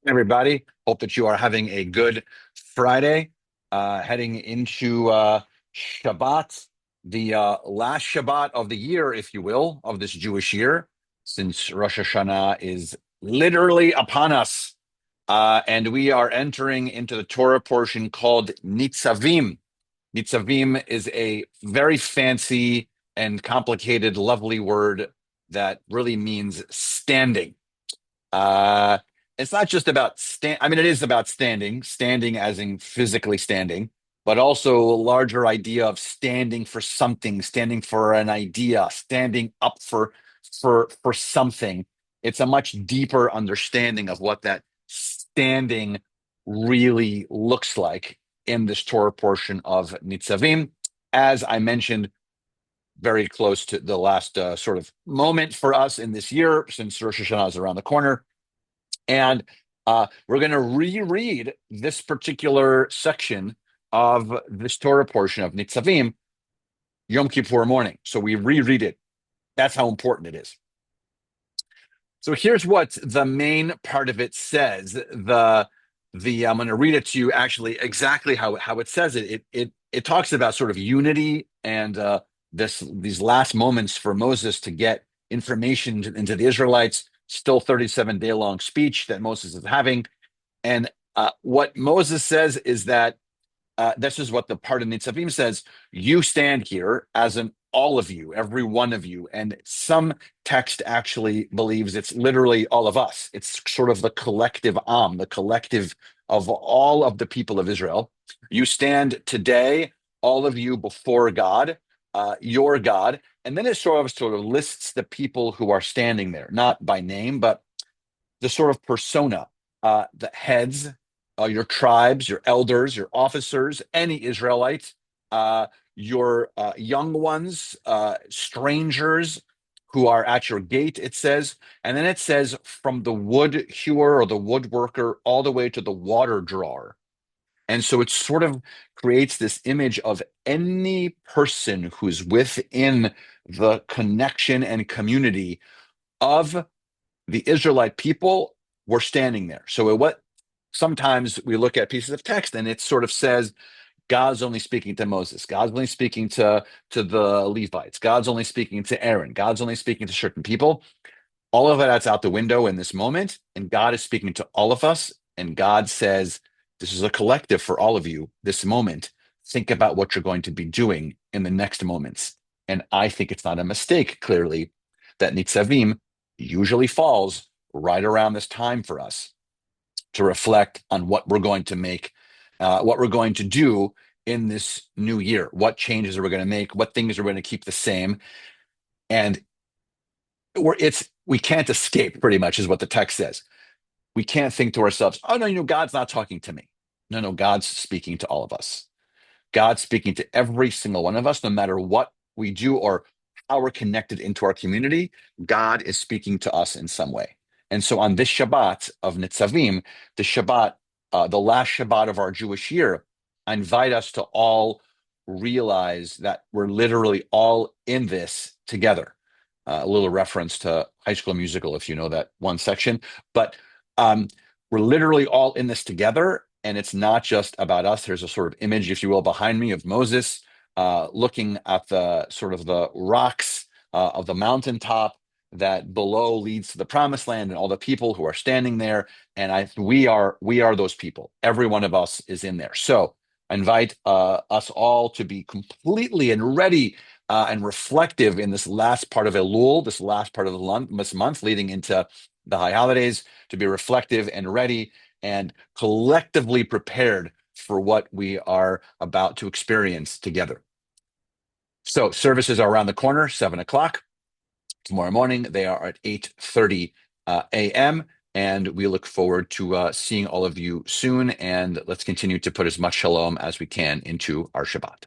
Everybody. Hope that you are having a good Friday, heading into Shabbat, the last Shabbat of the year, if you will, of this Jewish year, since Rosh Hashanah is literally upon us. And we are entering into the Torah portion called Nitzavim. Nitzavim is a very fancy and complicated, lovely word that really means standing. Uh, it's not just about I mean, it is about standing as in physically standing, but also a larger idea of standing for something, standing for an idea, standing up for something. It's a much deeper understanding of what that standing really looks like in this Torah portion of Nitzavim. As I mentioned, very close to the last sort of moment for us in this year, since Rosh Hashanah is around the corner. And we're going to reread this particular section of this Torah portion of Nitzavim Yom Kippur morning. So we reread it. That's how important it is. So here's what the main part of it says. The I'm going to read it to you actually exactly how it says it. It talks about sort of unity and these last moments for Moses to get information into the Israelites. Still 37-day long speech that Moses is having, and what Moses says is that this is what the part of Nitzavim says. You stand here as an all of you, every one of you. And some text actually believes it's literally all of us. It's sort of the collective the collective of all of the people of Israel. You stand today, all of you before God, your God. And then it sort of lists the people who are standing there, not by name, but the sort of persona, the heads, your tribes, your elders, your officers, any Israelites, your young ones, strangers who are at your gate, it says. And then it says from the wood hewer or the woodworker all the way to the water drawer. And so it sort of creates this image of any person who's within the connection and community of the Israelite people were standing there. So what sometimes we look at pieces of text and it sort of says God's only speaking to Moses, God's only speaking to the Levites, God's only speaking to Aaron, God's only speaking to certain people. All of that's out the window in this moment, and God is speaking to all of us, and God says, this is a collective for all of you, this moment. Think about what you're going to be doing in the next moments. And I think it's not a mistake, clearly, that Nitzavim usually falls right around this time for us to reflect on what we're going to make, what we're going to do in this new year, what changes are we going to make, what things are we going to keep the same. And we can't escape, pretty much is what the text says. We can't think to ourselves, oh, no, God's not talking to me. No, God's speaking to all of us. God's speaking to every single one of us, no matter what we do or how we're connected into our community. God is speaking to us in some way. And so on this Shabbat of Nitzavim, the Shabbat, the last Shabbat of our Jewish year, I invite us to all realize that we're literally all in this together. A little reference to High School Musical, if you know that one section. But we're literally all in this together, and it's not just about us. There's a sort of image, if you will, behind me of Moses looking at the sort of the rocks of the mountaintop that below leads to the promised land and all the people who are standing there. And we are those people. Every one of us is in there. So I invite us all to be completely and ready and reflective in this last part of Elul, this last part of this month leading into the high holidays, to be reflective and ready and collectively prepared for what we are about to experience together. So services are around the corner, 7 o'clock. Tomorrow morning, they are at 8:30 a.m. And we look forward to seeing all of you soon. And let's continue to put as much shalom as we can into our Shabbat.